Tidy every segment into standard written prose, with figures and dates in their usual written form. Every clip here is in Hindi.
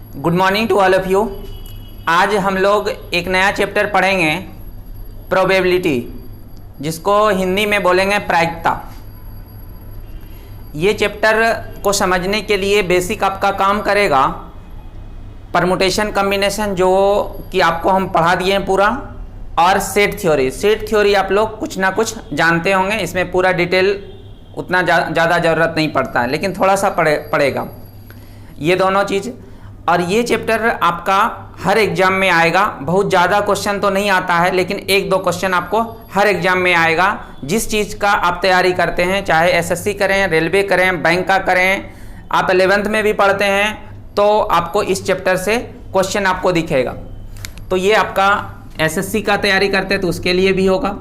Good morning to all of you. आज हम लोग एक नया चैप्टर पढ़ेंगे, प्रोबेबिलिटी, जिसको हिंदी में बोलेंगे प्रायिकता। ये चैप्टर को समझने के लिए बेसिक आपका काम करेगा परमुटेशन कम्बिनेशन, जो कि आपको हम पढ़ा दिए हैं पूरा, और सेट थ्योरी आप लोग कुछ ना कुछ जानते होंगे। इसमें पूरा डिटेल उतना ज़्यादा ज़रूरत नहीं पड़ता है, लेकिन थोड़ा सा पड़ेगा ये दोनों चीज़। और ये चैप्टर आपका हर एग्जाम में आएगा। बहुत ज़्यादा क्वेश्चन तो नहीं आता है, लेकिन एक दो क्वेश्चन आपको हर एग्जाम में आएगा। जिस चीज़ का आप तैयारी करते हैं, चाहे एसएससी करें, रेलवे करें, बैंक का करें, आप 11th में भी पढ़ते हैं, तो आपको इस चैप्टर से क्वेश्चन आपको दिखेगा। तो ये आपका एसएससी का तैयारी करते हैं तो उसके लिए भी होगा।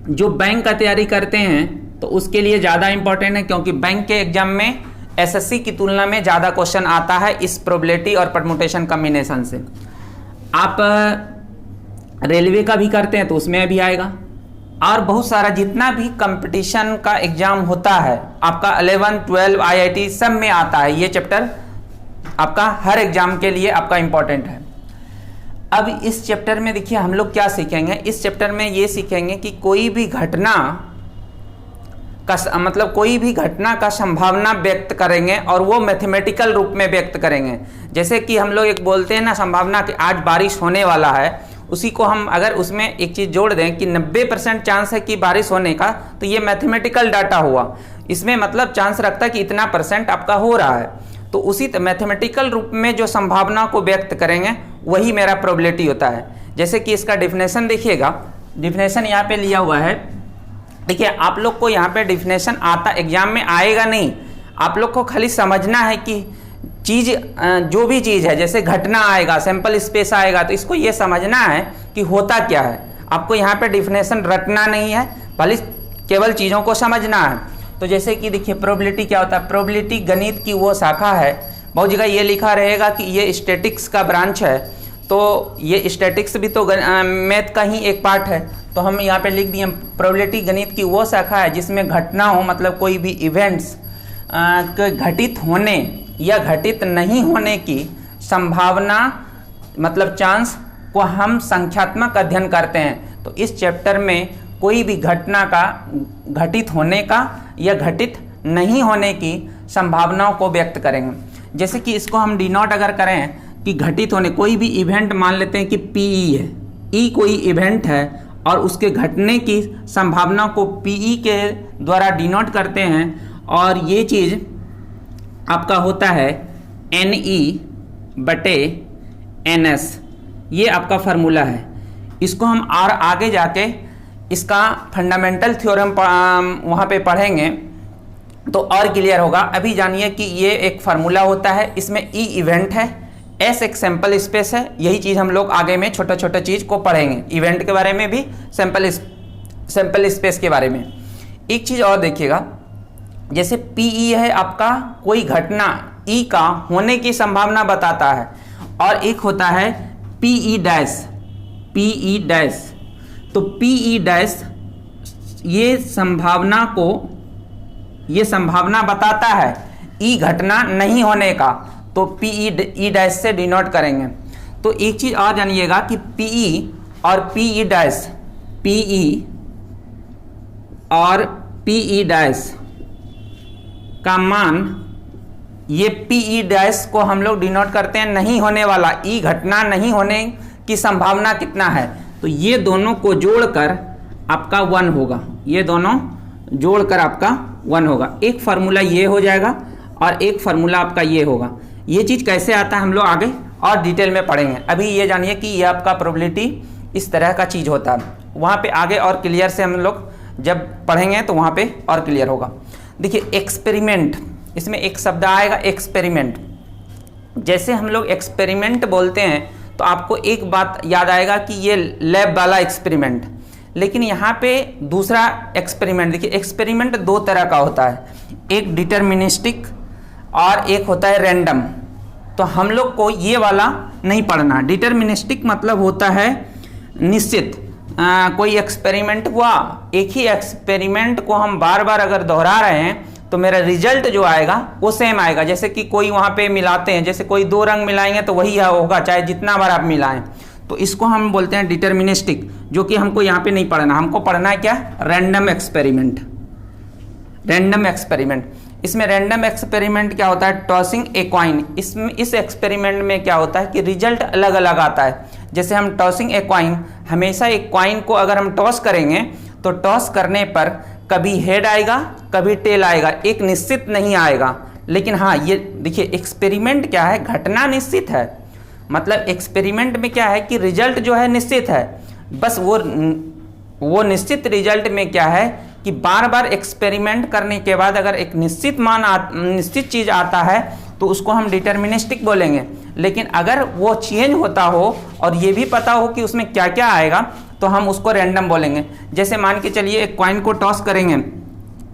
जो बैंक का तैयारी करते हैं तो उसके लिए ज़्यादा इंपॉर्टेंट है, क्योंकि बैंक के एग्जाम में एसएससी की तुलना में ज़्यादा क्वेश्चन आता है इस प्रोबेबिलिटी और परमुटेशन कम्बिनेशन से। आप रेलवे का भी करते हैं तो उसमें भी आएगा, और बहुत सारा जितना भी कंपटीशन का एग्जाम होता है आपका 11, 12, आईआईटी सब में आता है। ये चैप्टर आपका हर एग्जाम के लिए आपका इंपॉर्टेंट है। अब इस चैप्टर में देखिए हम लोग क्या सीखेंगे। इस चैप्टर में ये सीखेंगे कि कोई भी घटना का मतलब कोई भी घटना का संभावना व्यक्त करेंगे, और वो मैथमेटिकल रूप में व्यक्त करेंगे। जैसे कि हम लोग एक बोलते हैं ना संभावना कि आज बारिश होने वाला है, उसी को हम अगर उसमें एक चीज़ जोड़ दें कि 90% चांस है कि बारिश होने का, तो ये मैथमेटिकल डाटा हुआ। इसमें मतलब चांस रखता है कि इतना % आपका हो रहा है। तो उसी मैथमेटिकल रूप में जो संभावना को व्यक्त करेंगे वही मेरा प्रोबेबिलिटी होता है। जैसे कि इसका डिफिनेशन देखिएगा, डिफिनेशन यहाँ पे लिया हुआ है। देखिए आप लोग को यहाँ पे डिफिनेशन आता एग्जाम में आएगा नहीं, आप लोग को खाली समझना है कि चीज़ जो भी चीज़ है, जैसे घटना आएगा, सैंपल स्पेस आएगा, तो इसको ये समझना है कि होता क्या है। आपको यहाँ पे डिफिनेशन रटना नहीं है, भले केवल चीज़ों को समझना है। तो जैसे कि देखिए प्रोबेबिलिटी क्या होता है। प्रोबेबिलिटी गणित की वो शाखा है, बहुत जगह ये लिखा रहेगा कि ये स्टैटिक्स का ब्रांच है, तो ये स्टैटिक्स भी तो मैथ का ही एक पार्ट है। तो हम यहाँ पे लिख दिए प्रोबेबिलिटी गणित की वो शाखा है जिसमें घटना हो, मतलब कोई भी इवेंट्स घटित होने या घटित नहीं होने की संभावना, मतलब चांस को हम संख्यात्मक अध्ययन करते हैं। तो इस चैप्टर में कोई भी घटना का घटित होने का या घटित नहीं होने की संभावनाओं को व्यक्त करेंगे। जैसे कि इसको हम डिनोट अगर करें कि घटित होने, कोई भी इवेंट मान लेते हैं कि पीई है, ई कोई इवेंट है और उसके घटने की संभावना को पीई के द्वारा डिनोट करते हैं, और ये चीज़ आपका होता है NE/NS। ये आपका फार्मूला है। इसको हम और आगे जाके इसका फंडामेंटल थ्योरम वहाँ पे पढ़ेंगे तो और क्लियर होगा। अभी जानिए कि ये एक फार्मूला होता है, इसमें E इवेंट है, S एक सैंपल स्पेस है। यही चीज़ हम लोग आगे में छोटा छोटा चीज़ को पढ़ेंगे, इवेंट के बारे में भी, सैंपल स्पेस के बारे में। एक चीज़ और देखिएगा, जैसे PE है आपका कोई घटना E का होने की संभावना बताता है, और एक होता है PE डैश। तो PE डैश ये संभावना बताता है E घटना नहीं होने का, तो PE डैश से डिनोट करेंगे। तो एक चीज़ और जानिएगा कि PE और PE डैश, PE और PE डैश का मान, ये PE डैश को हम लोग डिनोट करते हैं नहीं होने वाला, E घटना नहीं होने की संभावना कितना है, तो ये दोनों को जोड़कर आपका 1 होगा। ये दोनों जोड़कर आपका 1 होगा। एक फार्मूला ये हो जाएगा और एक फार्मूला आपका ये होगा। ये चीज़ कैसे आता है हम लोग आगे और डिटेल में पढ़ेंगे। अभी ये जानिए कि ये आपका प्रोबेबिलिटी इस तरह का चीज़ होता है, वहाँ पे आगे और क्लियर से हम लोग जब पढ़ेंगे तो वहाँ पे और क्लियर होगा। देखिए एक्सपेरिमेंट, इसमें एक शब्द आएगा एक्सपेरिमेंट। जैसे हम लोग एक्सपेरिमेंट बोलते हैं तो आपको एक बात याद आएगा कि ये लैब वाला एक्सपेरिमेंट, लेकिन यहाँ पे दूसरा एक्सपेरिमेंट। देखिए एक्सपेरिमेंट दो तरह का होता है, एक डिटर्मिनिस्टिक और एक होता है रैंडम। तो हम लोग को ये वाला नहीं पढ़ना। डिटर्मिनिस्टिक मतलब होता है निश्चित, कोई एक्सपेरिमेंट हुआ, एक ही एक्सपेरिमेंट को हम बार बार अगर दोहरा रहे हैं तो मेरा रिजल्ट जो आएगा वो सेम आएगा। जैसे कि कोई वहाँ पे मिलाते हैं, जैसे कोई दो रंग मिलाएंगे तो वही होगा चाहे जितना बार आप मिलाएं। तो इसको हम बोलते हैं डिटर्मिनिस्टिक, जो कि हमको यहाँ पे नहीं पढ़ना, हमको पढ़ना है क्या, रैंडम एक्सपेरिमेंट। रैंडम एक्सपेरिमेंट, इसमें रैंडम एक्सपेरिमेंट क्या होता है, टॉसिंग ए कॉइन। इसमें इस एक्सपेरिमेंट में क्या होता है कि रिजल्ट अलग अलग आता है। जैसे हम टॉसिंग ए कॉइन, हमेशा एक कॉइन को अगर हम टॉस करेंगे तो टॉस करने पर कभी हेड आएगा कभी टेल आएगा, एक निश्चित नहीं आएगा। लेकिन हाँ ये देखिए एक्सपेरिमेंट क्या है, घटना निश्चित है। मतलब एक्सपेरिमेंट में क्या है कि रिजल्ट जो है निश्चित है, बस वो निश्चित रिजल्ट में क्या है कि बार बार एक्सपेरिमेंट करने के बाद अगर एक निश्चित चीज़ आता है तो उसको हम डिटर्मिनिस्टिक बोलेंगे। लेकिन अगर वो चेंज होता हो और ये भी पता हो कि उसमें क्या क्या आएगा तो हम उसको रैंडम बोलेंगे। जैसे मान के चलिए एक कॉइन को टॉस करेंगे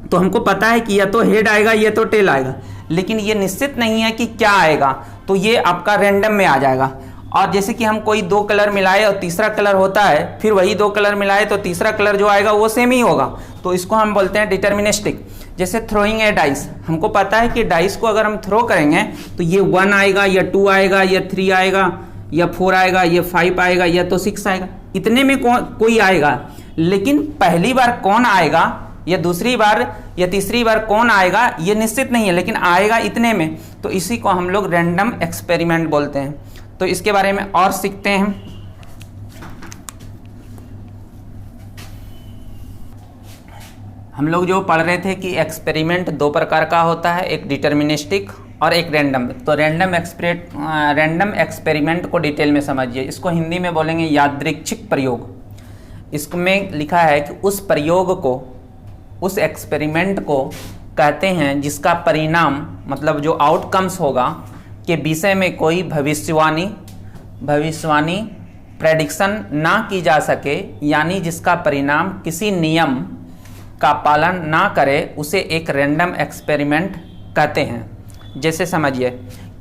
तो हमको पता है कि या तो हेड आएगा या तो टेल आएगा, लेकिन ये निश्चित नहीं है कि क्या आएगा, तो ये आपका रैंडम में आ जाएगा। और जैसे कि हम कोई दो कलर मिलाए और तीसरा कलर होता है, फिर वही दो कलर मिलाए तो तीसरा कलर जो आएगा वो सेम ही होगा, तो इसको हम बोलते हैं डिटर्मिनिस्टिक। जैसे थ्रोइंग ए डाइस, हमको पता है कि डाइस को अगर हम थ्रो करेंगे तो ये 1 आएगा या 2 आएगा या 3 आएगा या 4 आएगा या 5 आएगा या तो 6 आएगा, इतने में कोई आएगा। लेकिन पहली बार कौन आएगा या दूसरी बार या तीसरी बार कौन आएगा ये निश्चित नहीं है, लेकिन आएगा इतने में, तो इसी को हम लोग रैंडम एक्सपेरिमेंट बोलते हैं। तो इसके बारे में और सीखते हैं। हम लोग जो पढ़ रहे थे कि एक्सपेरिमेंट दो प्रकार का होता है, एक डिटर्मिनिस्टिक और एक रैंडम। तो रैंडम एक्सपेरिमेंट को डिटेल में समझिए। इसको हिंदी में बोलेंगे यादृच्छिक प्रयोग। इसमें लिखा है कि उस प्रयोग को, उस एक्सपेरिमेंट को कहते हैं जिसका परिणाम मतलब जो आउटकम्स होगा के विषय में कोई भविष्यवाणी प्रेडिक्शन ना की जा सके, यानी जिसका परिणाम किसी नियम का पालन ना करे, उसे एक रैंडम एक्सपेरिमेंट कहते हैं। जैसे समझिए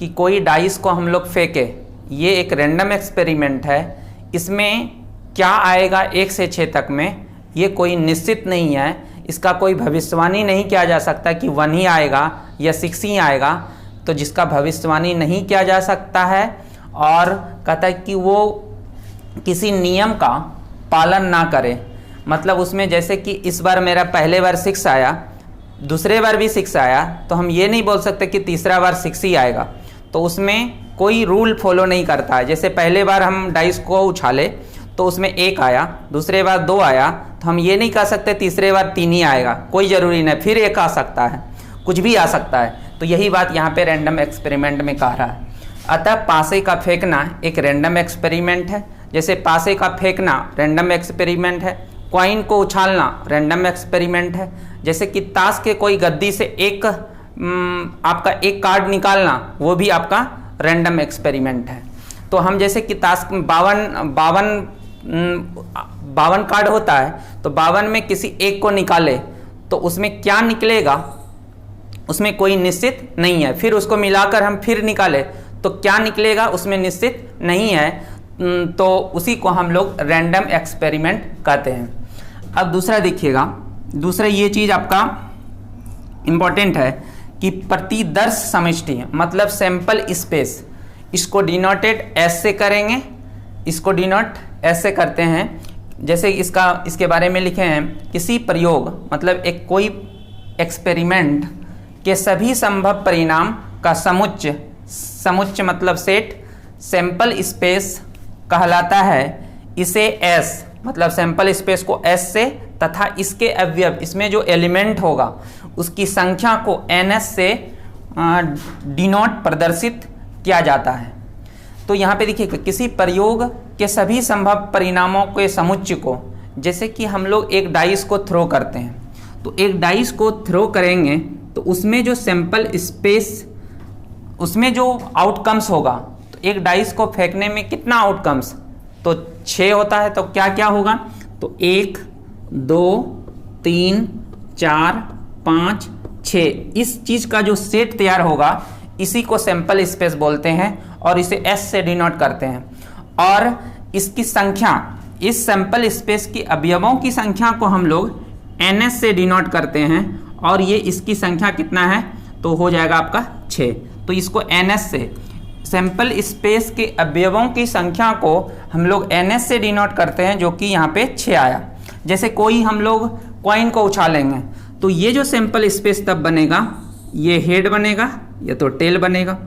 कि कोई डाइस को हम लोग फेंके, ये एक रैंडम एक्सपेरिमेंट है। इसमें क्या आएगा 1 से 6 तक में ये कोई निश्चित नहीं है, इसका कोई भविष्यवाणी नहीं किया जा सकता कि 1 ही आएगा या 6 ही आएगा। तो जिसका भविष्यवाणी नहीं किया जा सकता है और कहता है कि वो किसी नियम का पालन ना करे। मतलब उसमें जैसे कि इस बार मेरा पहले बार 6 आया, दूसरे बार भी 6 आया, तो हम ये नहीं बोल सकते कि तीसरा बार 6 ही आएगा। तो उसमें कोई रूल फॉलो नहीं करता है। जैसे पहले बार हम डाइस को उछाले तो उसमें 1 आया, दूसरे बार 2 आया, तो हम ये नहीं कह सकते तीसरे बार 3 ही आएगा, कोई ज़रूरी नहीं, फिर 1 आ सकता है, कुछ भी आ सकता है। तो यही बात यहाँ पे रैंडम एक्सपेरिमेंट में कह रहा है। अतः पासे का फेंकना एक रैंडम एक्सपेरिमेंट है। जैसे पासे का फेंकना रैंडम एक्सपेरिमेंट है, कॉइन को उछालना रैंडम एक्सपेरिमेंट है। जैसे कि ताश के कोई गद्दी से आपका एक कार्ड निकालना, वो भी आपका रैंडम एक्सपेरिमेंट है। तो हम जैसे कि ताश 52 कार्ड होता है, तो 52 में किसी एक को निकाले तो उसमें क्या निकलेगा उसमें कोई निश्चित नहीं है। फिर उसको मिलाकर हम फिर निकाले तो क्या निकलेगा उसमें निश्चित नहीं है। तो उसी को हम लोग रैंडम एक्सपेरिमेंट कहते हैं। अब दूसरा देखिएगा, दूसरा ये चीज़ आपका इम्पॉर्टेंट है कि प्रतिदर्श समष्टि मतलब सैंपल स्पेस, इसको डिनोटेड एस से करेंगे, इसको डिनोट एस से करते हैं। जैसे इसके बारे में लिखे हैं, किसी प्रयोग मतलब एक कोई एक्सपेरिमेंट के सभी संभव परिणाम का समुच्चय मतलब सेट सैंपल स्पेस कहलाता है। इसे एस मतलब सैंपल स्पेस को एस से तथा इसके अवयव, इसमें जो एलिमेंट होगा उसकी संख्या को एनएस से डिनोट प्रदर्शित किया जाता है। तो यहाँ पे देखिए किसी प्रयोग के सभी संभव परिणामों के समुच्चय को, जैसे कि हम लोग एक डाइस को थ्रो करते हैं, तो एक डाइस को थ्रो करेंगे तो उसमें जो सैंपल स्पेस, उसमें जो आउटकम्स होगा, तो एक डाइस को फेंकने में कितना आउटकम्स, तो 6 होता है। तो क्या क्या होगा, तो 1 2 3 4 5 6, इस चीज़ का जो सेट तैयार होगा इसी को सैंपल स्पेस बोलते हैं और इसे एस से डिनोट करते हैं। और इसकी संख्या, इस सैंपल स्पेस की अवयवों की संख्या को हम लोग एनएस से डिनोट करते हैं और ये इसकी संख्या कितना है, तो हो जाएगा आपका 6। तो इसको NS से, सैंपल स्पेस के अवयवों की संख्या को हम लोग NS से डिनोट करते हैं, जो कि यहाँ पे 6 आया। जैसे कोई हम लोग कॉइन को उछालेंगे तो ये जो सैंपल स्पेस तब बनेगा, ये हेड बनेगा या तो टेल बनेगा,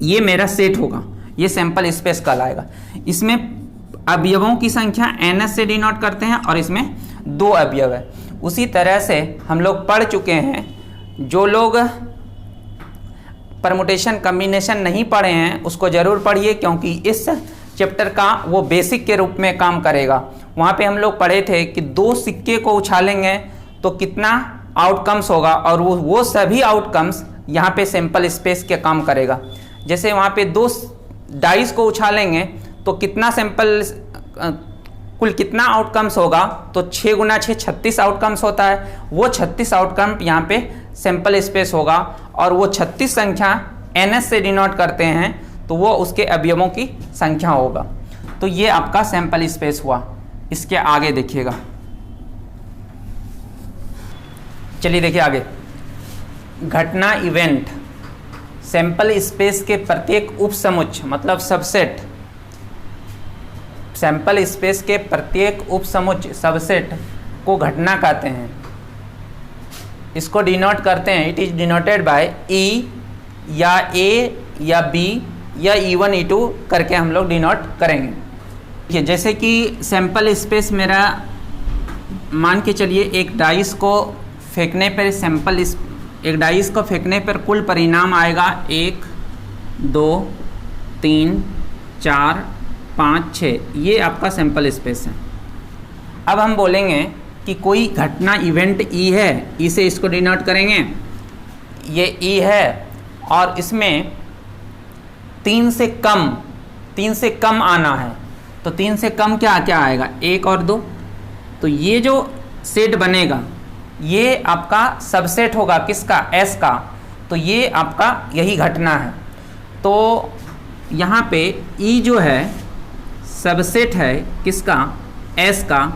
ये मेरा सेट होगा, ये सैंपल स्पेस कहलाएगा। इसमें अवयवों की संख्या NS से डिनोट करते हैं और इसमें 2 अवयव है। उसी तरह से हम लोग पढ़ चुके हैं, जो लोग परमुटेशन कम्बिनेशन नहीं पढ़े हैं उसको ज़रूर पढ़िए, क्योंकि इस चैप्टर का वो बेसिक के रूप में काम करेगा। वहाँ पे हम लोग पढ़े थे कि 2 सिक्के को उछालेंगे तो कितना आउटकम्स होगा, और वो सभी आउटकम्स यहाँ पे सैंपल स्पेस के काम करेगा। जैसे वहाँ पे 2 डाइस को उछालेंगे तो कितना सैंपल कुल कितना आउटकम्स होगा, तो 6 गुना 6 36 आउटकम्स होता है। वो 36 आउटकम यहाँ पे सैंपल स्पेस होगा, और वो 36 संख्या NS से डिनोट करते हैं, तो वो उसके अवयवों की संख्या होगा। तो ये आपका सैंपल स्पेस हुआ। इसके आगे देखिएगा, चलिए देखिए आगे, घटना इवेंट सैंपल स्पेस के प्रत्येक उपसमुच्चय मतलब सबसेट, सैंपल स्पेस के प्रत्येक उपसमुच्चय सबसेट को घटना कहते हैं। इसको डिनोट करते हैं, it is denoted by E या A या B या E1 E2 करके हम लोग डिनोट करेंगे। देखिए जैसे कि सैंपल स्पेस मेरा, मान के चलिए एक डाइस को फेंकने पर एक डाइस को फेंकने पर कुल परिणाम आएगा 1 2 3 4 5 6, ये आपका सैंपल स्पेस है। अब हम बोलेंगे कि कोई घटना इवेंट E है, E से इसको डिनोट करेंगे, ये E है और इसमें 3 से कम आना है, तो 3 से कम क्या क्या आएगा, 1 और 2। तो ये जो सेट बनेगा ये आपका सबसेट होगा किसका, S का। तो ये आपका यही घटना है। तो यहाँ पे E जो है सबसेट है किसका, S का।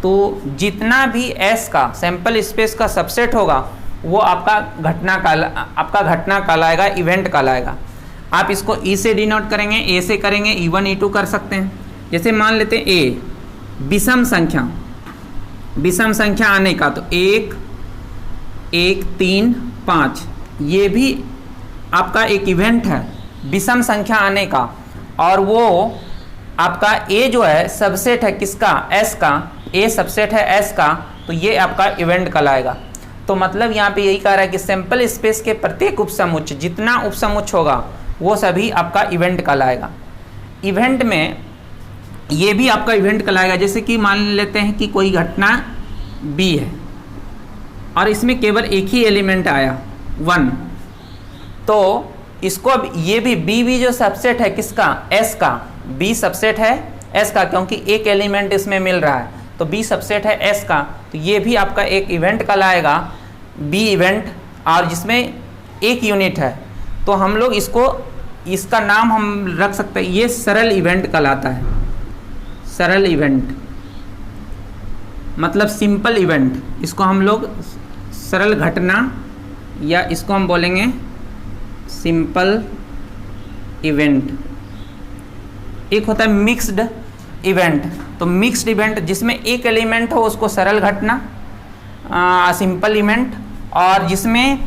तो जितना भी S का सैंपल स्पेस का सबसेट होगा वो आपका घटना कहलाएगा, इवेंट कहलाएगा। आप इसको E से डिनोट करेंगे, A से करेंगे, E1 E2 कर सकते हैं। जैसे मान लेते हैं A विषम संख्या आने का, तो 1 1 3 5, ये भी आपका एक इवेंट है विषम संख्या आने का। और वो आपका A जो है सबसेट है किसका, S का, A सबसेट है S का, तो ये आपका इवेंट कहलाएगा। तो मतलब यहाँ पे यही कह रहा है कि सैंपल स्पेस के प्रत्येक उपसमुच्चय, जितना उपसमुच्चय होगा वो सभी आपका इवेंट कहलाएगा। इवेंट में ये भी आपका इवेंट कहलाएगा। जैसे कि मान लेते हैं कि कोई घटना B है और इसमें केवल एक ही एलिमेंट आया 1, तो इसको अब ये भी B जो सबसेट है किसका, S का, B सबसेट है S का, क्योंकि एक एलिमेंट इसमें मिल रहा है, तो B सबसेट है S का, तो ये भी आपका एक इवेंट कहलाएगा, B इवेंट, और जिसमें एक यूनिट है। तो हम लोग इसका नाम हम रख सकते हैं, ये सरल इवेंट कहलाता है। सरल इवेंट मतलब सिंपल इवेंट, इसको हम लोग सरल घटना या इसको हम बोलेंगे सिंपल इवेंट। एक होता है मिक्स्ड इवेंट, तो मिक्स्ड इवेंट जिसमें एक एलिमेंट हो उसको सरल घटना, सिंपल इवेंट, और जिसमें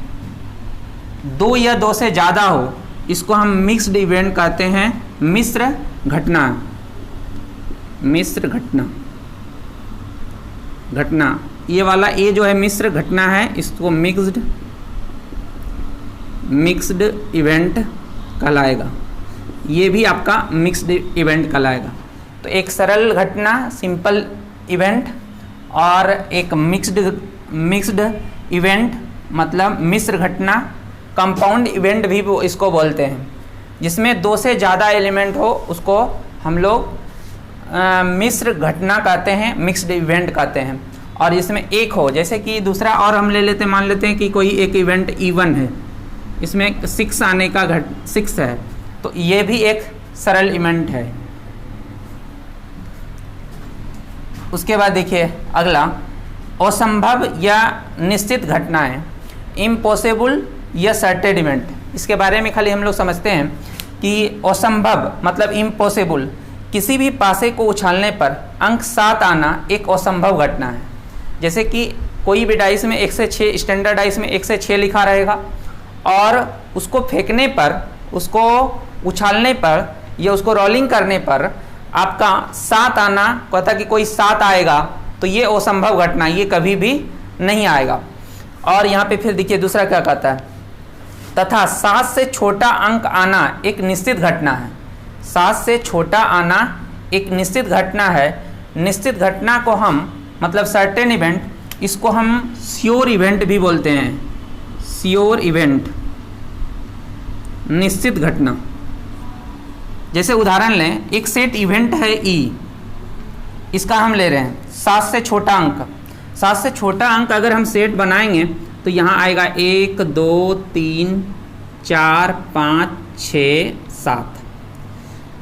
2 या 2 से ज़्यादा हो इसको हम मिक्स्ड इवेंट कहते हैं, मिश्र घटना। मिश्र घटना ये वाला A जो है मिश्र घटना है, इसको मिक्स्ड इवेंट कहलाएगा। ये भी आपका मिक्स्ड इवेंट कहलाएगा। तो एक सरल घटना सिंपल इवेंट और एक मिक्स्ड इवेंट मतलब मिश्र घटना, कंपाउंड इवेंट भी इसको बोलते हैं। जिसमें 2 से ज़्यादा एलिमेंट हो उसको हम लोग मिश्र घटना कहते हैं, मिक्स्ड इवेंट कहते हैं। और इसमें एक हो, जैसे कि दूसरा और हम ले लेते हैं, मान लेते हैं कि कोई एक इवेंट E1 है, इसमें 6 आने का 6 है, तो ये भी एक सरल इवेंट है। उसके बाद देखिए अगला असंभव या निश्चित घटनाएं, इम्पॉसिबल या सर्टेन इवेंट। इसके बारे में खाली हम लोग समझते हैं कि असंभव मतलब इम्पॉसिबल, किसी भी पासे को उछालने पर अंक 7 आना एक असंभव घटना है। जैसे कि कोई भी डाइस में 1 से 6, स्टैंडर्ड डाइस में 1 से 6 लिखा रहेगा और उसको फेंकने पर, उसको उछालने पर या उसको रोलिंग करने पर आपका 7 आना, कहता कि कोई 7 आएगा, तो ये असंभव घटना, ये कभी भी नहीं आएगा। और यहाँ पे फिर देखिए दूसरा क्या कहता है, तथा 7 से छोटा अंक आना एक निश्चित घटना है। 7 से छोटा आना एक निश्चित घटना है। निश्चित घटना को हम मतलब सर्टेन इवेंट, इसको हम श्योर इवेंट भी बोलते हैं। श्योर इवेंट, निश्चित घटना। जैसे उदाहरण लें, एक सेट इवेंट है ई, इसका हम ले रहे हैं 7 से छोटा अंक। 7 से छोटा अंक अगर हम सेट बनाएंगे तो यहाँ आएगा 1 2 3 4 5 6 7,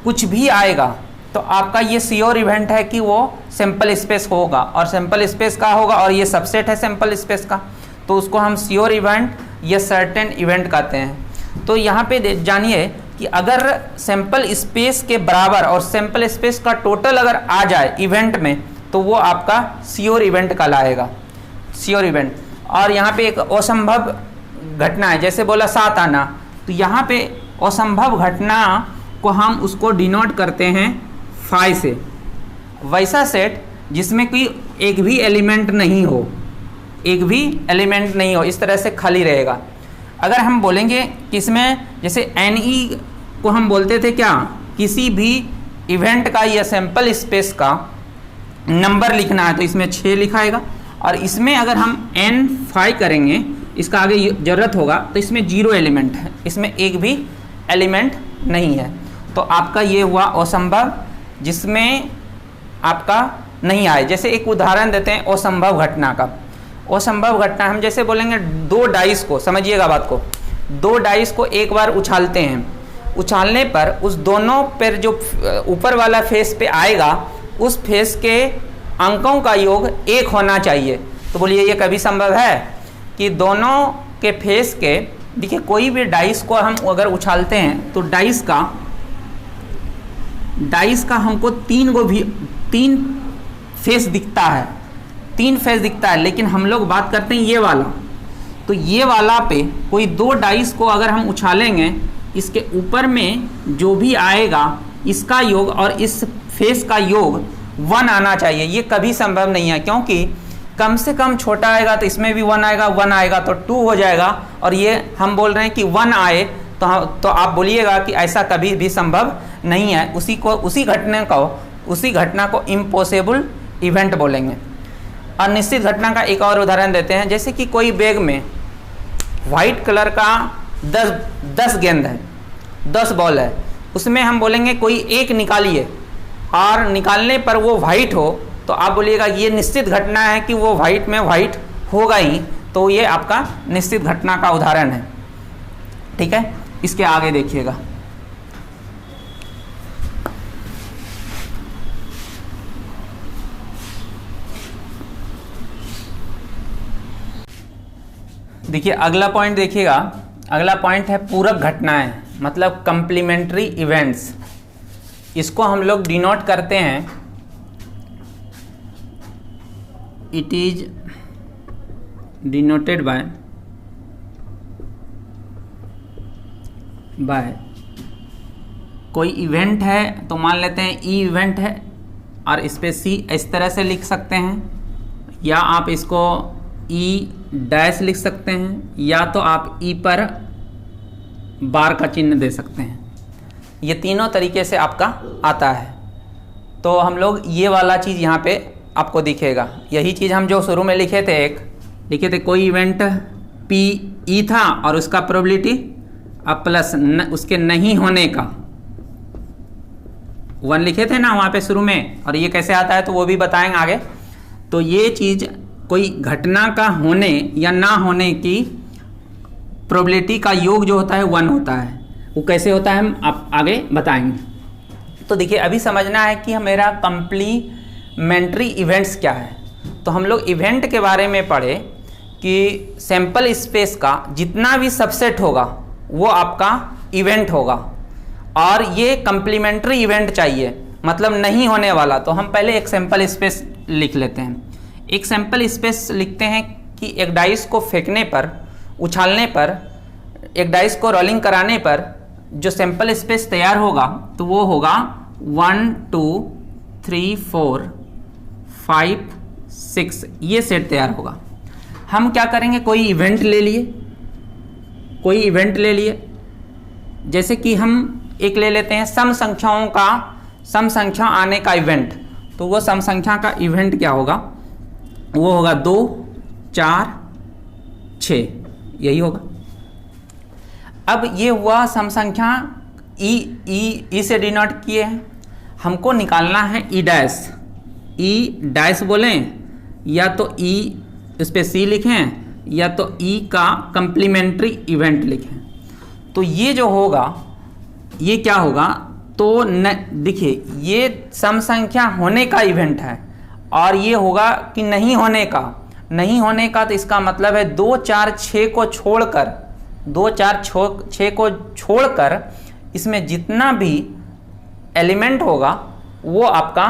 कुछ भी आएगा तो आपका ये श्योर इवेंट है कि वो सैंपल स्पेस होगा, और सैंपल स्पेस का होगा और ये सबसेट है सैंपल स्पेस का, तो उसको हम श्योर इवेंट या सर्टेन इवेंट कहते हैं। तो यहाँ पे जानिए कि अगर सैंपल स्पेस के बराबर और सैंपल स्पेस का टोटल अगर आ जाए इवेंट में तो वो आपका श्योर इवेंट कहलाएगा, श्योर इवेंट। और यहाँ पे एक असंभव घटना है, जैसे बोला 7 आना, तो यहाँ पे असंभव घटना को हम उसको डिनोट करते हैं 5 से। वैसा सेट जिसमें कोई एक भी एलिमेंट नहीं हो, एक भी एलिमेंट नहीं हो, इस तरह से खाली रहेगा। अगर हम बोलेंगे कि इसमें जैसे NE को हम बोलते थे क्या, किसी भी इवेंट का या सैंपल स्पेस का नंबर लिखना है तो इसमें 6 लिखाएगा, और इसमें अगर हम N5 करेंगे, इसका आगे ज़रूरत होगा, तो इसमें 0 एलिमेंट है, इसमें एक भी एलिमेंट नहीं है। तो आपका ये हुआ असंभव जिसमें आपका नहीं आए। जैसे एक उदाहरण देते हैं असंभव घटना का। असंभव घटना हम जैसे बोलेंगे 2 डाइस को, समझिएगा बात को, 2 डाइस को एक बार उछालते हैं, उछालने पर उस दोनों पर जो ऊपर वाला फेस पे आएगा उस फेस के अंकों का योग 1 होना चाहिए। तो बोलिए ये कभी संभव है कि दोनों के फेस के, देखिए कोई भी डाइस को हम अगर उछालते हैं तो डाइस का हमको 3 फेस दिखता है, 3 फेस दिखता है, लेकिन हम लोग बात करते हैं ये वाला। तो ये वाला पे कोई 2 डाइस को अगर हम उछालेंगे, इसके ऊपर में जो भी आएगा इसका योग और इस फेस का योग 1 आना चाहिए। ये कभी संभव नहीं है, क्योंकि कम से कम छोटा आएगा तो इसमें भी 1 आएगा, 1 आएगा तो 2 हो जाएगा, और ये हम बोल रहे हैं कि 1 आए तो आप बोलिएगा कि ऐसा कभी भी संभव नहीं है। उसी घटना को इम्पॉसिबल इवेंट बोलेंगे। और निश्चित घटना का एक और उदाहरण देते हैं, जैसे कि कोई बैग में वाइट कलर का 10 गेंद है, 10 बॉल है, उसमें हम बोलेंगे कोई एक निकालिए, और निकालने पर वो वाइट हो तो आप बोलिएगा ये निश्चित घटना है कि वो वाइट में वाइट होगा ही, तो ये आपका निश्चित घटना का उदाहरण है। ठीक है, इसके आगे देखिएगा। देखिए अगला पॉइंट देखिएगा, अगला पॉइंट है पूरक घटनाएं, मतलब कंप्लीमेंट्री इवेंट्स। इसको हम लोग डिनोट करते हैं, इट इज डिनोटेड बाय कोई इवेंट है तो मान लेते हैं ई इवेंट है, और इस पे सी इस तरह से लिख सकते हैं, या आप इसको ई डैश लिख सकते हैं, या तो आप ई पर बार का चिन्ह दे सकते हैं। ये तीनों तरीके से आपका आता है। तो हम लोग ये वाला चीज़ यहाँ पे आपको दिखेगा, यही चीज़ हम जो शुरू में लिखे थे, कोई इवेंट पी ई था और उसका प्रोबेबिलिटी अब प्लस उसके नहीं होने का 1 लिखे थे ना वहाँ पे शुरू में, और ये कैसे आता है तो वो भी बताएंगे आगे। तो ये चीज़ कोई घटना का होने या ना होने की प्रोबेबिलिटी का योग जो होता है 1 होता है। वो कैसे होता है हम आप आगे बताएंगे। तो देखिए अभी समझना है कि मेरा कंप्लीमेंट्री इवेंट्स क्या है। तो हम लोग इवेंट के बारे में पढ़े कि सैंपल स्पेस का जितना भी सबसेट होगा वो आपका इवेंट होगा, और ये कंप्लीमेंट्री इवेंट चाहिए, मतलब नहीं होने वाला। तो हम पहले एक सैंपल स्पेस लिख लेते हैं। एक सैंपल स्पेस लिखते हैं कि एक डाइस को फेंकने पर, उछालने पर, एक डाइस को रोलिंग कराने पर जो सैंपल स्पेस तैयार होगा तो वो होगा 1 2 3 4 5 6, ये सेट तैयार होगा। हम क्या करेंगे, कोई इवेंट ले लिए, जैसे कि हम एक ले लेते हैं सम संख्याओं का, सम संख्या आने का इवेंट। तो वो सम संख्या का इवेंट क्या होगा, वो होगा 2 4 6, यही होगा। अब ये हुआ सम संख्या ई से डिनोट किए हैं। हमको निकालना है ई डैश बोलें, या तो ई इस पर सी लिखें, या तो ई का कंप्लीमेंट्री इवेंट लिखें। तो ये जो होगा, ये क्या होगा, तो देखिए ये सम संख्या होने का इवेंट है, और ये होगा कि नहीं होने का। तो इसका मतलब है 2 4 6 को छोड़कर, 2 4 6 को छोड़कर इसमें जितना भी एलिमेंट होगा वो आपका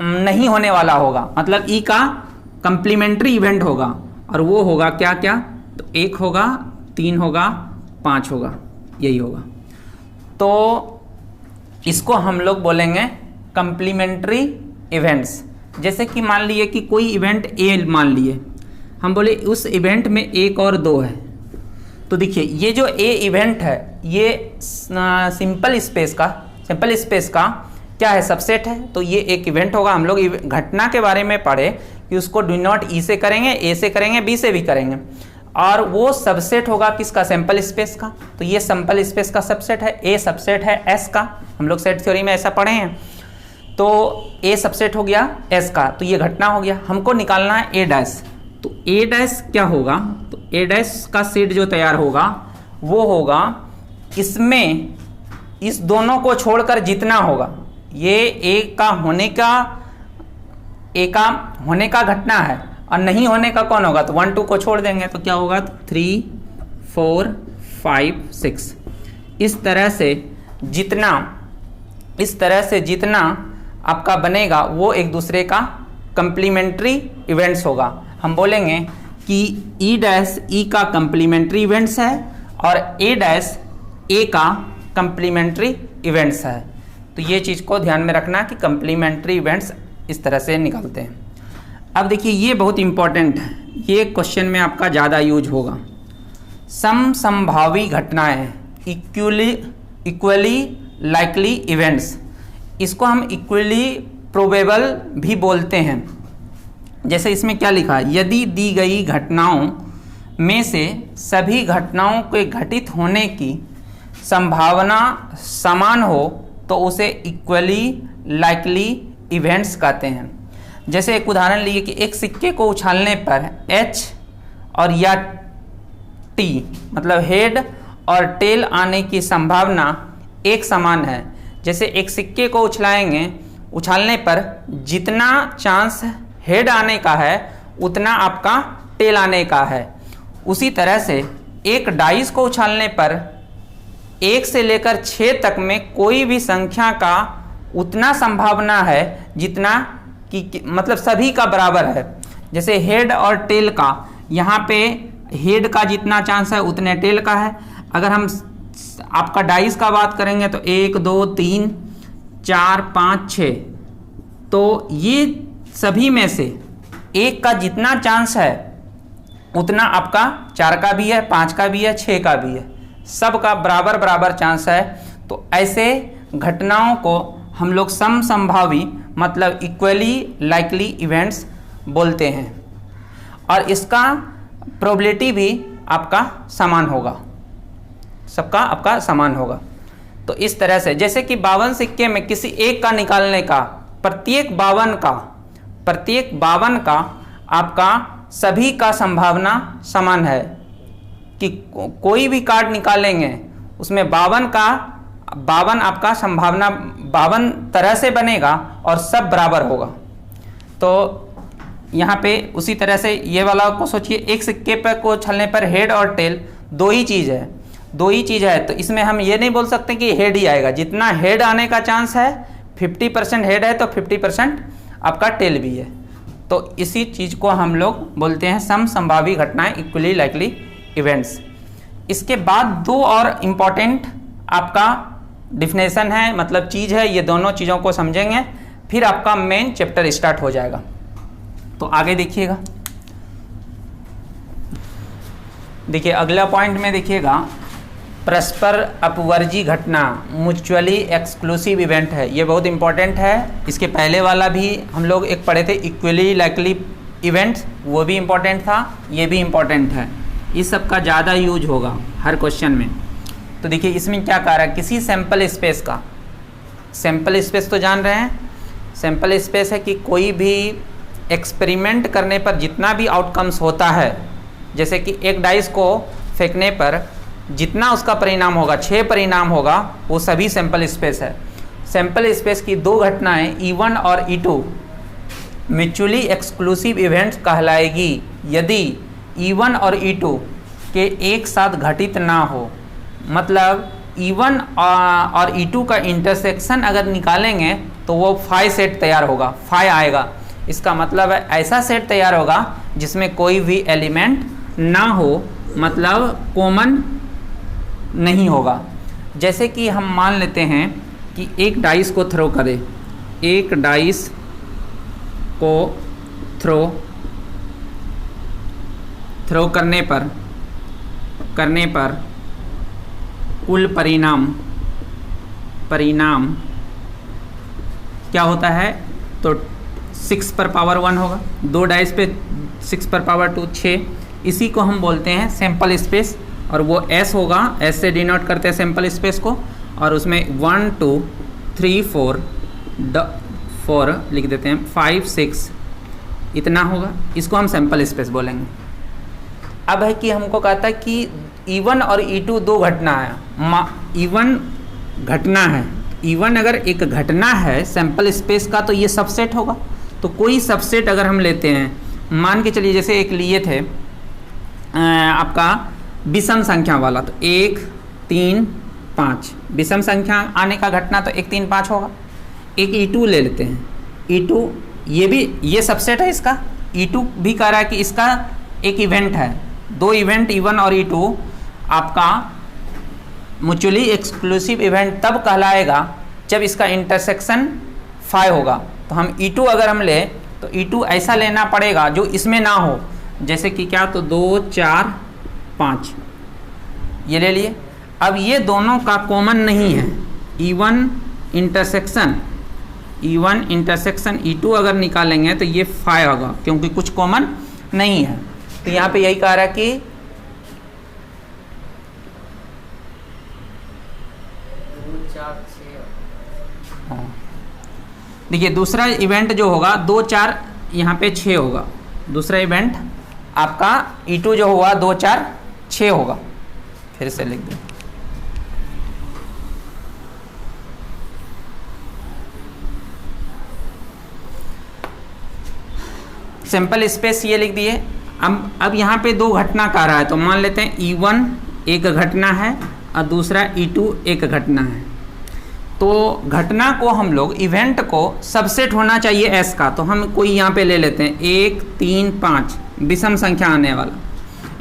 नहीं होने वाला होगा, मतलब ई का कंप्लीमेंट्री इवेंट होगा। और वो होगा क्या क्या, तो 1 होगा, 3 होगा, 5 होगा, यही होगा। तो इसको हम लोग बोलेंगे कंप्लीमेंट्री इवेंट्स। जैसे कि मान लिए कि कोई इवेंट ए मान लिए, हम बोले उस इवेंट में 1 और 2 है। तो देखिए ये जो ए इवेंट है ये सिंपल स्पेस का क्या है, सबसेट है। तो ये एक इवेंट होगा। हम लोग घटना के बारे में पढ़े कि उसको डिनोट ई से करेंगे, ए से करेंगे, बी से भी करेंगे, और वो सबसेट होगा किसका, सैंपल स्पेस का। तो ये सैंपल स्पेस का सबसेट है, ए सबसेट है एस का। हम लोग सेट थ्योरी में ऐसा पढ़े हैं। तो ए सबसेट हो गया एस का, तो ये घटना हो गया। हमको निकालना है ए डैश। तो ए डैश क्या होगा, तो ए डैश का सेट जो तैयार होगा वो होगा इसमें इस दोनों को छोड़कर जितना होगा, ये ए का होने का घटना है, और नहीं होने का कौन होगा, तो 1 2 को छोड़ देंगे तो क्या होगा, 3 4 5 6। इस तरह से जितना आपका बनेगा वो एक दूसरे का कंप्लीमेंट्री इवेंट्स होगा। हम बोलेंगे कि ई डैश ई का कंप्लीमेंट्री इवेंट्स है और ए डैश ए का कंप्लीमेंट्री इवेंट्स है। तो ये चीज़ को ध्यान में रखना कि कंप्लीमेंट्री इवेंट्स इस तरह से निकलते हैं। अब देखिए ये बहुत इंपॉर्टेंट है, ये क्वेश्चन में आपका ज़्यादा यूज होगा। समभावी घटनाएं, इक्वली लाइकली इवेंट्स, इसको हम इक्वली प्रोबेबल भी बोलते हैं। जैसे इसमें क्या लिखा है, यदि दी गई घटनाओं में से सभी घटनाओं के घटित होने की संभावना समान हो तो उसे इक्वली लाइकली इवेंट्स कहते हैं। जैसे एक उदाहरण लिए कि एक सिक्के को उछालने पर एच और या टी मतलब हेड और टेल आने की संभावना एक समान है। जैसे एक सिक्के को उछालने पर जितना चांस हेड आने का है उतना आपका टेल आने का है। उसी तरह से एक डाइस को उछालने पर 1 से लेकर 6 तक में कोई भी संख्या का उतना संभावना है जितना कि मतलब सभी का बराबर है। जैसे हेड और टेल का, यहाँ पे हेड का जितना चांस है उतने टेल का है। अगर हम आपका डाइस का बात करेंगे तो 1 2 3 4 5 6, तो ये सभी में से 1 का जितना चांस है उतना आपका 4 का भी है, 5 का भी है, 6 का भी है, सब का बराबर बराबर चांस है। तो ऐसे घटनाओं को हम लोग समसंभावी मतलब इक्वली लाइकली इवेंट्स बोलते हैं, और इसका प्रोबेबिलिटी भी आपका समान होगा, सबका आपका समान होगा। तो इस तरह से जैसे कि 52 सिक्के में किसी एक का निकालने का प्रत्येक 52 का आपका सभी का संभावना समान है कि कोई भी कार्ड निकालेंगे उसमें 52 आपका संभावना 52 तरह से बनेगा और सब बराबर होगा। तो यहाँ पे उसी तरह से ये वाला को सोचिए, एक सिक्के पर को छलने पर हेड और टेल दो ही चीज़ है, तो इसमें हम ये नहीं बोल सकते कि हेड ही आएगा। जितना हेड आने का चांस है 50% हेड है तो 50% आपका टेल भी है। तो इसी चीज़ को हम लोग बोलते हैं समसंभावी घटनाएं, इक्वली लाइकली इवेंट्स। इसके बाद दो और इम्पॉर्टेंट आपका डिफिनेशन है, मतलब चीज़ है, ये दोनों चीज़ों को समझेंगे फिर आपका मेन चैप्टर स्टार्ट हो जाएगा। तो आगे देखिएगा, देखिए अगला पॉइंट में देखिएगा, परस्पर अपवर्जी घटना, म्यूचुअली एक्सक्लूसिव इवेंट है। ये बहुत इंपॉर्टेंट है। इसके पहले वाला भी हम लोग एक पढ़े थे, इक्वली लाइकली इवेंट्स, वो भी इंपॉर्टेंट था, ये भी इंपॉर्टेंट है। इस सब का ज़्यादा यूज होगा हर क्वेश्चन में। तो देखिए इसमें क्या कह रहा है, किसी सैंपल स्पेस का, सैंपल स्पेस तो जान रहे हैं, सैंपल स्पेस है कि कोई भी एक्सपेरिमेंट करने पर जितना भी आउटकम्स होता है, जैसे कि एक डाइस को फेंकने पर जितना उसका परिणाम होगा, 6 परिणाम होगा, वो सभी सैंपल स्पेस है। सैंपल स्पेस की दो घटनाएं E1 और E2 म्यूचुअली एक्सक्लूसिव इवेंट्स कहलाएगी यदि E1 और E2 के एक साथ घटित ना हो। मतलब E1 और E2 का इंटरसेक्शन अगर निकालेंगे तो वो फाई सेट तैयार होगा, फाई आएगा। इसका मतलब है ऐसा सेट तैयार होगा जिसमें कोई भी एलिमेंट ना हो, मतलब कॉमन नहीं होगा। जैसे कि हम मान लेते हैं कि एक डाइस को थ्रो करें, एक डाइस को थ्रो करने पर कुल परिणाम क्या होता है, तो 6 पर पावर 1 होगा। दो डाइस पे 6 पर पावर 2 6, इसी को हम बोलते हैं सैंपल स्पेस, और वो S होगा, S से डिनोट करते हैं सैंपल स्पेस को, और उसमें 1 2 3 4 लिख देते हैं, 5 6 इतना होगा, इसको हम सैंपल स्पेस बोलेंगे। अब है कि हमको कहता है कि E1 और E2 दो घटना है, E1 घटना है, E1 अगर एक घटना है सैंपल स्पेस का तो ये सबसेट होगा। तो कोई सबसेट अगर हम लेते हैं, मान के चलिए जैसे एक लिए थे आपका विषम संख्या वाला, तो 1 3 5 विषम संख्या आने का घटना तो 1 3 5 होगा। एक E2 ले लेते हैं, E2 ये सबसेट है इसका, E2 भी कह रहा है कि इसका एक इवेंट है। दो इवेंट E1 और E2 आपका म्यूचुअली एक्सक्लूसिव इवेंट तब कहलाएगा जब इसका इंटरसेक्शन 5 होगा। तो हम E2 अगर हम ले तो E2 ऐसा लेना पड़ेगा जो इसमें ना हो, जैसे कि क्या, तो 2 4 5 ये ले लिए। अब ये दोनों का कॉमन नहीं है, E1 इंटरसेक्शन E2 अगर निकालेंगे तो ये 5 होगा, क्योंकि कुछ कॉमन नहीं है। तो यहाँ पे यही कह रहा है कि देखिए दूसरा इवेंट जो होगा 2 4 यहाँ पे 6 होगा, दूसरा इवेंट आपका E2 जो हुआ 2 4 6 होगा। फिर से लिख दें, सैंपल स्पेस ये लिख दिए। अब यहाँ पे दो घटना कह रहा है, तो मान लेते हैं E1 एक घटना है और दूसरा E2 एक घटना है। तो घटना को हम लोग, इवेंट को सबसेट होना चाहिए S का, तो हम कोई यहाँ पे ले लेते हैं 1 3 5 विषम संख्या आने वाला,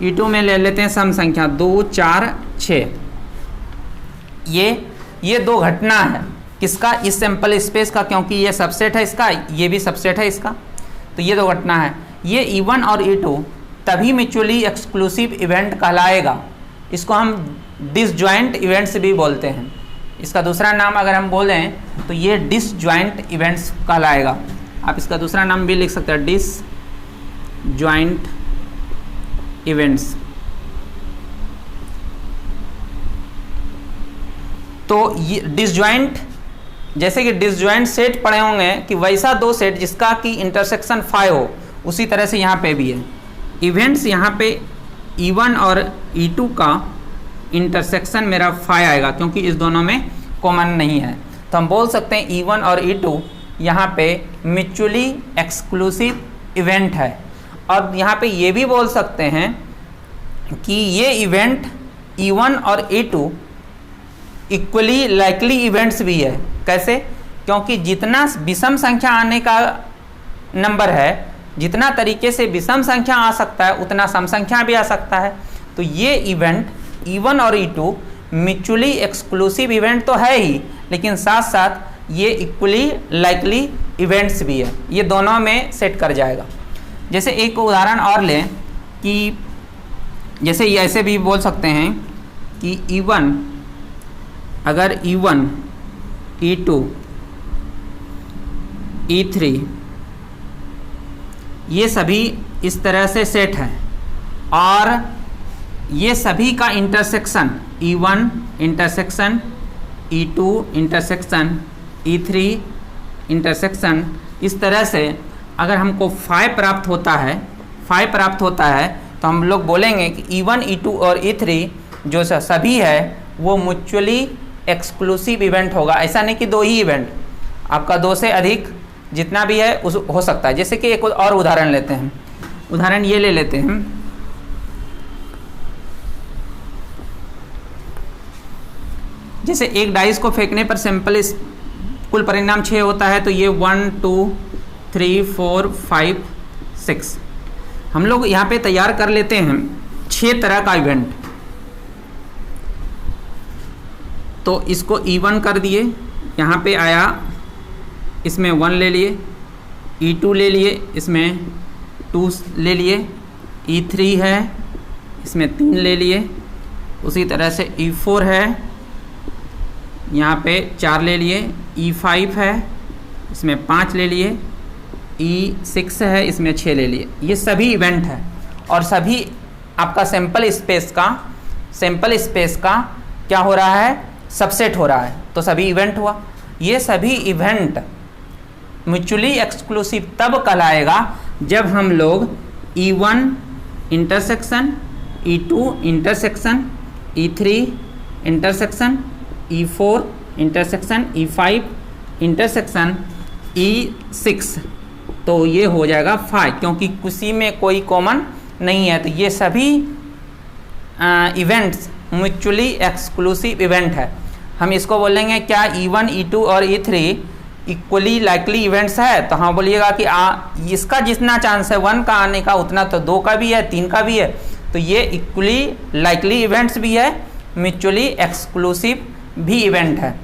E2 में ले लेते हैं सम संख्या 2 4 6। ये दो घटना है किसका, इस सैंपल स्पेस का, क्योंकि ये सबसेट है इसका, ये भी सबसेट है इसका। तो ये दो घटना है, ये E1 और E2 तभी म्यूचुअली एक्सक्लूसिव इवेंट कहलाएगा। इसको हम डिसजॉइंट इवेंट्स भी बोलते हैं। इसका दूसरा नाम अगर हम बोलें तो ये डिसजॉइंट इवेंट्स कहलाएगा। आप इसका दूसरा नाम भी लिख सकते हैं, डिसजॉइंट इवेंट्स। तो ये डिसजॉइंट, जैसे कि डिसजॉइंट सेट पढ़े होंगे कि वैसा दो सेट जिसका कि इंटरसेक्शन 5 हो, उसी तरह से यहाँ पे भी है। इवेंट्स यहाँ पे E1 और E2 का इंटरसेक्शन मेरा 5 आएगा, क्योंकि इस दोनों में कॉमन नहीं है। तो हम बोल सकते हैं E1 और E2 यहाँ पे म्यूचुअली एक्सक्लूसिव इवेंट है। और यहाँ पे ये भी बोल सकते हैं कि ये इवेंट E1 और E2 इक्वली लाइकली इवेंट्स भी है। कैसे? क्योंकि जितना विषम संख्या आने का नंबर है, जितना तरीके से विषम संख्या आ सकता है उतना सम संख्या भी आ सकता है। तो ये इवेंट E1 और E2 म्यूचुअली एक्सक्लूसिव इवेंट तो है ही, लेकिन साथ साथ ये इक्वली लाइकली इवेंट्स भी है। ये दोनों में सेट कर जाएगा। जैसे एक उदाहरण और लें कि जैसे ये ऐसे भी बोल सकते हैं कि E1 अगर E1 E2 E3 ये सभी इस तरह से सेट हैं और ये सभी का intersection E1 intersection E2 intersection E3 intersection, इस तरह से अगर हमको फाई प्राप्त होता है तो हम लोग बोलेंगे कि E1 E2 और E3 जो सभी है वो म्यूचुअली एक्सक्लूसिव इवेंट होगा। ऐसा नहीं कि दो ही इवेंट, आपका दो से अधिक जितना भी है उस हो सकता है। जैसे कि एक और उदाहरण लेते हैं, उदाहरण ये ले लेते हैं, जैसे एक डाइस को फेंकने पर सैंपल कुल परिणाम 6 होता है, तो ये 1 2 3 4 5 6 हम लोग यहाँ पे तैयार कर लेते हैं 6 तरह का इवेंट। तो इसको E1 कर दिए, यहाँ पे आया, इसमें 1 ले लिए, E2 ले लिए, इसमें 2 ले लिए, E3 है, इसमें 3 ले लिए, उसी तरह से E4 है, यहाँ पे 4 ले लिए, E5 है, इसमें 5 ले लिए, E6 है, इसमें 6 ले लिए। ये सभी इवेंट है और सभी आपका सैंपल स्पेस का क्या हो रहा है, सबसेट हो रहा है, तो सभी इवेंट हुआ। ये सभी इवेंट म्यूचुअली एक्सक्लूसिव तब कहलाएगा जब हम लोग E1 intersection E2 intersection E3 intersection E4 intersection E5 intersection E6, तो ये हो जाएगा 5, क्योंकि किसी में कोई कॉमन नहीं है। तो ये सभी इवेंट्स म्यूचुअली एक्सक्लूसिव इवेंट है। हम इसको बोलेंगे क्या E1 E2 और E3 इक्वली लाइकली इवेंट्स है? तो हाँ बोलिएगा कि इसका जितना चांस है 1 का आने का उतना तो 2 का भी है, 3 का भी है। तो ये इक्वली लाइकली इवेंट्स भी है, म्यूचुअली एक्सक्लूसिव भी इवेंट है।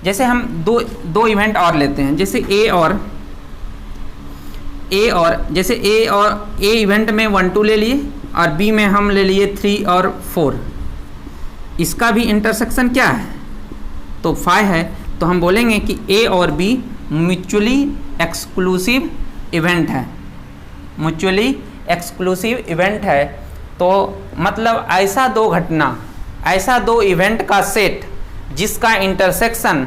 जैसे हम दो इवेंट और लेते हैं, जैसे A और जैसे A इवेंट में 1 2 ले लिए और B में हम ले लिए 3 और 4। इसका भी इंटरसेक्शन क्या है, तो 5 है। तो हम बोलेंगे कि A और B म्यूचुअली एक्सक्लूसिव इवेंट है, म्यूचुअली एक्सक्लूसिव इवेंट है। तो मतलब ऐसा दो इवेंट का सेट जिसका इंटरसेक्शन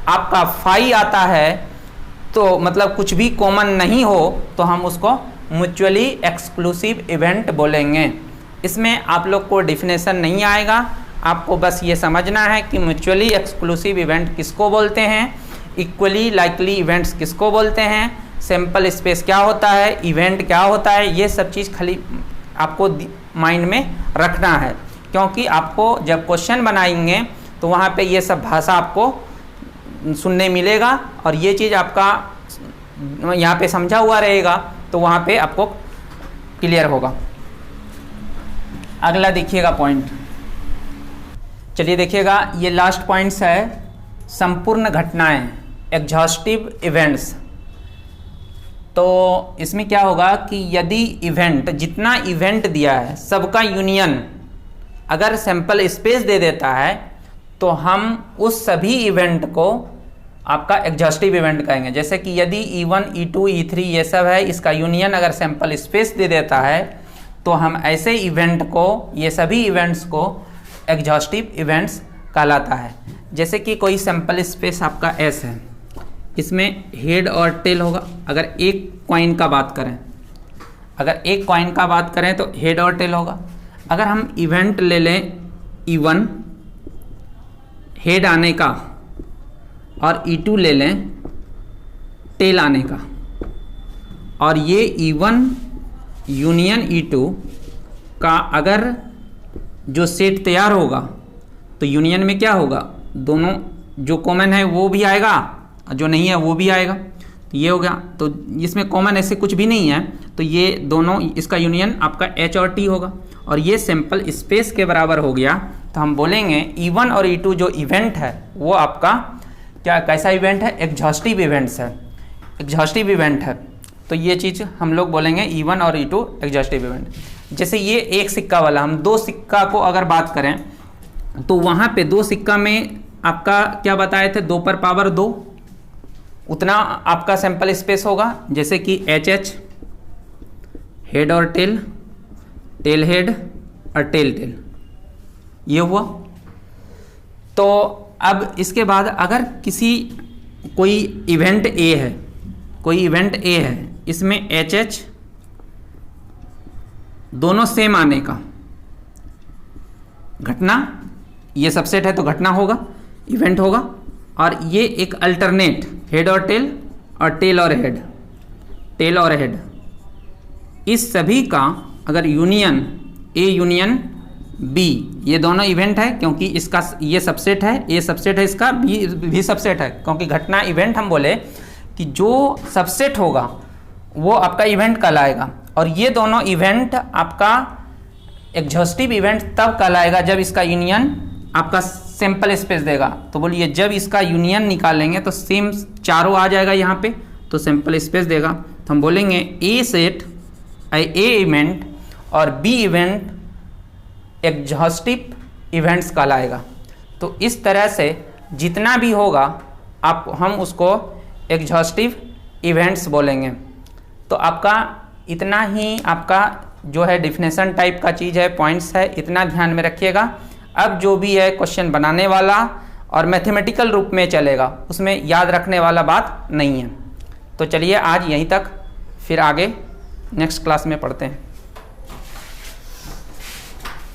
आपका 5 आता है, तो मतलब कुछ भी कॉमन नहीं हो, तो हम उसको म्यूचुअली एक्सक्लूसिव इवेंट बोलेंगे। इसमें आप लोग को डिफिनेशन नहीं आएगा, आपको बस ये समझना है कि म्यूचुअली एक्सक्लूसिव इवेंट किसको बोलते हैं, इक्वली लाइकली इवेंट्स किसको बोलते हैं, सैंपल स्पेस क्या होता है, इवेंट क्या होता है। ये सब चीज़ खाली आपको माइंड में रखना है, क्योंकि आपको जब क्वेश्चन बनाएंगे तो वहाँ पे ये सब भाषा आपको सुनने मिलेगा और ये चीज़ आपका यहाँ पे समझा हुआ रहेगा, तो वहाँ पे आपको क्लियर होगा। अगला देखिएगा पॉइंट, चलिए देखिएगा, ये लास्ट पॉइंट्स है संपूर्ण घटनाएं, एग्जॉस्टिव इवेंट्स। तो इसमें क्या होगा कि यदि इवेंट, जितना इवेंट दिया है सबका यूनियन अगर सैंपल स्पेस दे देता है, तो हम उस सभी इवेंट को आपका एग्जॉस्टिव इवेंट कहेंगे। जैसे कि यदि E1 E2 E3 ये सब है, इसका यूनियन अगर सैंपल स्पेस दे देता है, तो हम ऐसे इवेंट को, ये सभी इवेंट्स को एग्जॉस्टिव इवेंट्स कहलाता है। जैसे कि कोई सैंपल स्पेस आपका S है, इसमें हेड और टेल होगा। अगर एक कॉइन का बात करें, तो हेड और टेल होगा। अगर हम इवेंट ले लें E1 हेड आने का और E2 ले लें टेल आने का, और ये E1 यूनियन E2 का अगर जो सेट तैयार होगा तो यूनियन में क्या होगा, दोनों जो कॉमन है वो भी आएगा, जो नहीं है वो भी आएगा। तो ये हो गया, तो इसमें कॉमन ऐसे कुछ भी नहीं है, तो ये दोनों, इसका यूनियन आपका H और T होगा और ये सैंपल स्पेस के बराबर हो गया। तो हम बोलेंगे E1 और E2 जो इवेंट है वो आपका क्या, कैसा इवेंट है, एग्जॉस्टिव इवेंट्स है, एग्जॉस्टिव इवेंट है। तो ये चीज़ हम लोग बोलेंगे E1 और E2 एग्जॉस्टिव इवेंट। जैसे ये एक सिक्का वाला, हम दो सिक्का को अगर बात करें तो वहाँ पे दो सिक्का में आपका क्या बताए थे, 2 पर पावर 2 उतना आपका सैंपल स्पेस होगा। जैसे कि HH हेड और टेल, टेल हेड और टेल टेल, ये हुआ। तो अब इसके बाद अगर किसी कोई इवेंट A है, कोई इवेंट A है, इसमें HH दोनों सेम आने का घटना, ये सबसेट है तो घटना होगा, इवेंट होगा। और ये एक अल्टरनेट हेड और टेल और हेड, टेल और हेड, इस सभी का अगर यूनियन A यूनियन B, ये दोनों इवेंट है क्योंकि इसका ये सबसेट है, A सबसेट है, इसका भी सबसेट है, क्योंकि घटना इवेंट हम बोले कि जो सबसेट होगा वो आपका इवेंट कहलाएगा। और ये दोनों इवेंट आपका एग्जॉस्टिव इवेंट तब कहलाएगा जब इसका यूनियन आपका सैंपल स्पेस देगा। तो बोलिए जब इसका यूनियन निकालेंगे तो सेम चारों आ जाएगा यहाँ पे, तो सैंपल स्पेस देगा। तो हम बोलेंगे ए सेट, ए इवेंट और बी इवेंट एग्जॉस्टिव इवेंट्स कहलाएगा। तो इस तरह से जितना भी होगा हम उसको एग्जॉस्टिव इवेंट्स बोलेंगे। तो आपका इतना ही आपका जो है डिफिनेशन टाइप का चीज़ है, पॉइंट्स है, इतना ध्यान में रखिएगा। अब जो भी है क्वेश्चन बनाने वाला और मैथमेटिकल रूप में चलेगा, उसमें याद रखने वाला बात नहीं है। तो चलिए आज यहीं तक, फिर आगे नेक्स्ट क्लास में पढ़ते हैं।